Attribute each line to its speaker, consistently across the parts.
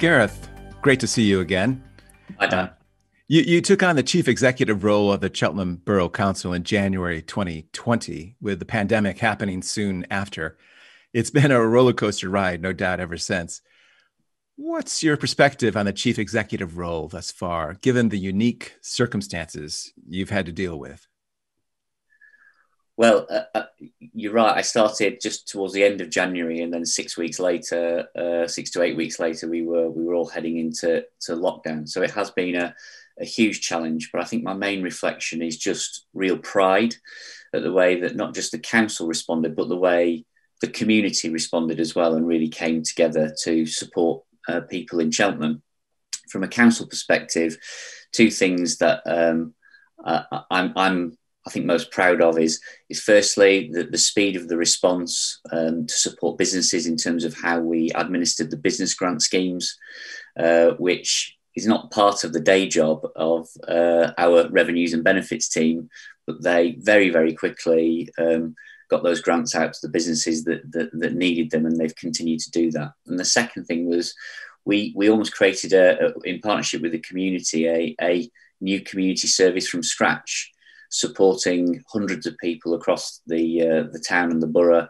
Speaker 1: Gareth, great to see you again.
Speaker 2: I
Speaker 1: Uh,
Speaker 2: don't.
Speaker 1: you took on the chief executive role of the Cheltenham Borough Council in January 2020, with the pandemic happening soon after. It's been a roller coaster ride, no doubt, ever since. What's your perspective on the chief executive role thus far, given the unique circumstances you've had to deal with?
Speaker 2: Well, you're right. I started just towards the end of January, and then 6 weeks later, 6 to 8 weeks later, we were all heading into lockdown. So it has been a huge challenge. But I think my main reflection is just real pride at the way that not just the council responded, but the way the community responded as well, and really came together to support people in Cheltenham. From a council perspective, two things that I'm I think most proud of is firstly the speed of the response to support businesses in terms of how we administered the business grant schemes, which is not part of the day job of our revenues and benefits team, but they very, very quickly got those grants out to the businesses that needed them, and they've continued to do that. And the second thing was we almost created in partnership with the community a new community service from scratch, supporting hundreds of people across the town and the borough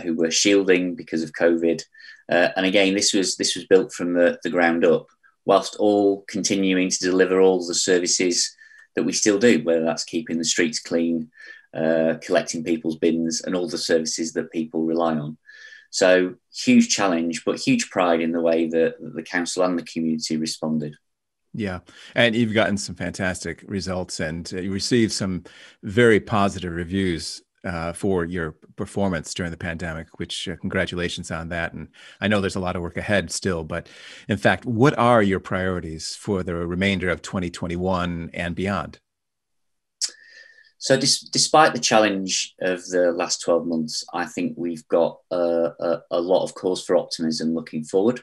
Speaker 2: who were shielding because of COVID. And again, this was built from the ground up, whilst all continuing to deliver all the services that we still do, whether that's keeping the streets clean, collecting people's bins, and all the services that people rely on. So huge challenge, but huge pride in the way that the council and the community responded.
Speaker 1: Yeah, and you've gotten some fantastic results, and you received some very positive reviews for your performance during the pandemic, which congratulations on that. And I know there's a lot of work ahead still, but in fact, what are your priorities for the remainder of 2021 and beyond?
Speaker 2: So, despite the challenge of the last 12 months, I think we've got a lot of cause for optimism looking forward.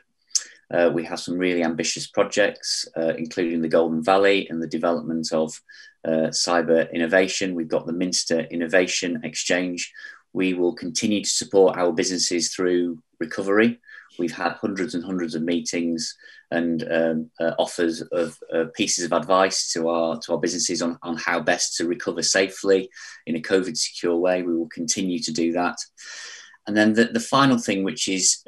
Speaker 2: We have some really ambitious projects, including the Golden Valley and the development of cyber innovation. We've got the Minster Innovation Exchange. We will continue to support our businesses through recovery. We've had hundreds and hundreds of meetings and offers of pieces of advice to our businesses on how best to recover safely in a COVID secure way. We will continue to do that. And then the final thing, which is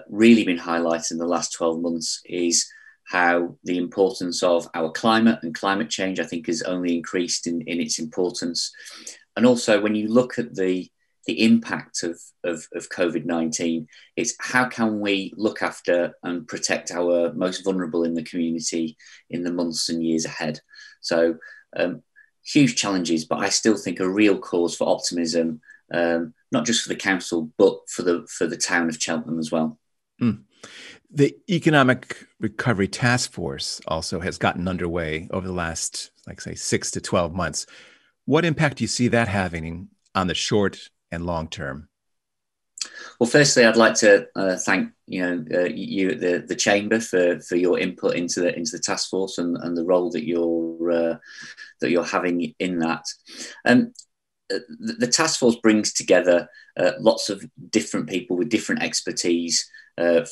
Speaker 2: really been highlighted in the last 12 months, is how the importance of our climate and climate change, I think, has only increased in its importance. And also, when you look at the impact of COVID-19, it's how can we look after and protect our most vulnerable in the community in the months and years ahead. So huge challenges, but I still think a real cause for optimism, not just for the council, but for the town of Cheltenham as well.
Speaker 1: Mm. The Economic Recovery Task Force also has gotten underway over the last, like say, 6 to 12 months. What impact do you see that having on the short and long term?
Speaker 2: Well, firstly, I'd like to thank you at the chamber for your input into the task force and the role that you're having in that. The task force brings together lots of different people with different expertise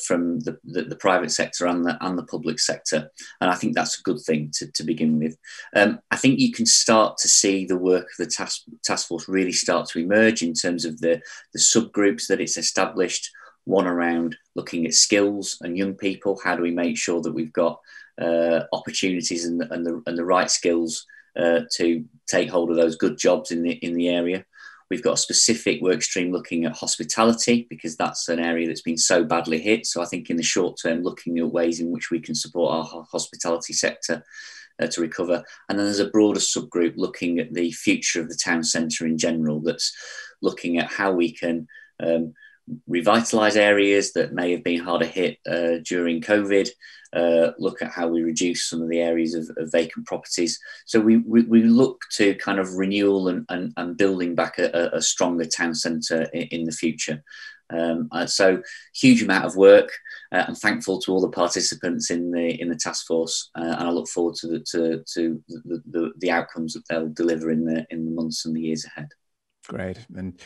Speaker 2: from the private sector and the public sector, and I think that's a good thing to begin with. I think you can start to see the work of the task force really start to emerge in terms of the subgroups that it's established. One around looking at skills and young people. How do we make sure that we've got opportunities and the right skills to take hold of those good jobs in the area? We've got a specific work stream looking at hospitality, because that's an area that's been so badly hit. So I think in the short term, looking at ways in which we can support our hospitality sector to recover. And then there's a broader subgroup looking at the future of the town centre in general, that's looking at how we can revitalise areas that may have been harder hit during COVID, look at how we reduce some of the areas of vacant properties. So we look to kind of renewal and building back a stronger town centre in the future. So huge amount of work. I'm thankful to all the participants in the task force, and I look forward to the outcomes that they'll deliver in the months and the years ahead.
Speaker 1: Great. And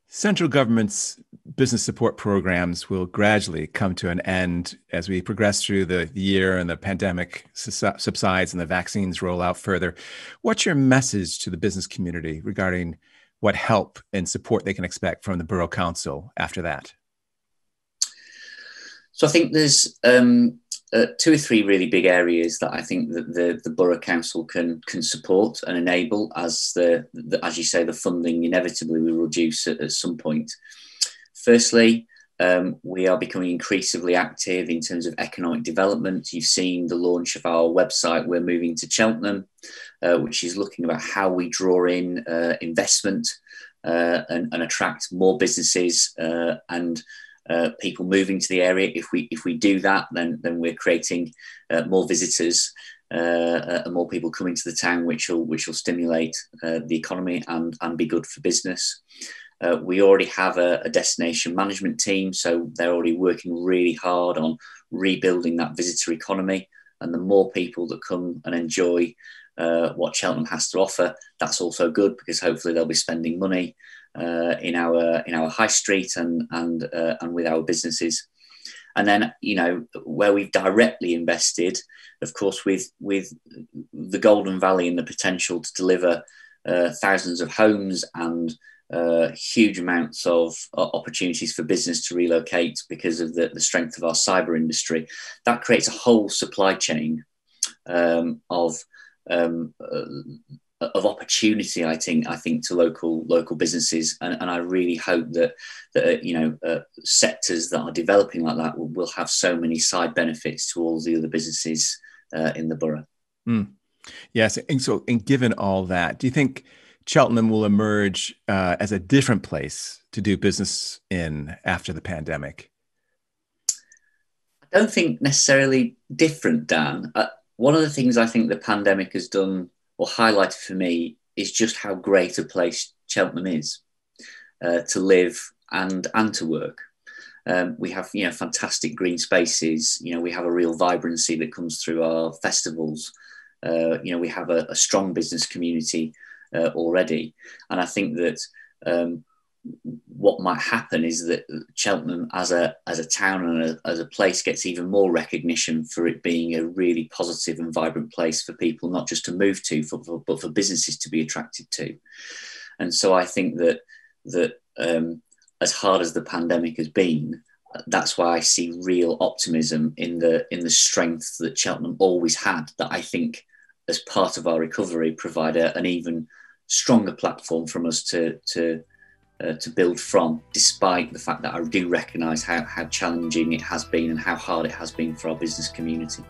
Speaker 1: Central government's business support programs will gradually come to an end as we progress through the year and the pandemic subsides and the vaccines roll out further. What's your message to the business community regarding what help and support they can expect from the Borough Council after that?
Speaker 2: So I think there's two or three really big areas that I think that the Borough Council can support and enable as as you say, the funding inevitably will reduce at some point. Firstly, we are becoming increasingly active in terms of economic development. You've seen the launch of our website, We're Moving to Cheltenham, which is looking about how we draw in investment and attract more businesses and people moving to the area. If we do that, then we're creating more visitors and more people coming to the town, which will stimulate the economy and be good for business. We already have a destination management team, so they're already working really hard on rebuilding that visitor economy. And the more people that come and enjoy what Cheltenham has to offer, that's also good, because hopefully they'll be spending money in our high street and with our businesses. And then, where we've directly invested, of course, with the Golden Valley and the potential to deliver thousands of homes and huge amounts of opportunities for business to relocate because of the strength of our cyber industry, that creates a whole supply chain of opportunity, I think to local businesses, and I really hope that sectors that are developing like that will have so many side benefits to all the other businesses in the borough.
Speaker 1: Yes, and given all that, do you think Cheltenham will emerge as a different place to do business in after the pandemic?
Speaker 2: I don't think necessarily different, Dan. One of the things I think the pandemic has done or highlighted for me is just how great a place Cheltenham is to live and to work. We have fantastic green spaces. We have a real vibrancy that comes through our festivals. We have a strong business community already, and I think that what might happen is that Cheltenham as a town and as a place gets even more recognition for it being a really positive and vibrant place for people not just to move to, but for businesses to be attracted to. And so I think that as hard as the pandemic has been, that's why I see real optimism in the strength that Cheltenham always had, that I think as part of our recovery provide an even stronger platform from us to build from, despite the fact that I do recognise how challenging it has been and how hard it has been for our business community.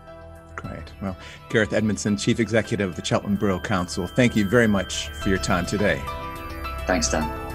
Speaker 1: Great. Well, Gareth Edmundson, Chief Executive of the Cheltenham Borough Council, thank you very much for your time today.
Speaker 2: Thanks, Dan.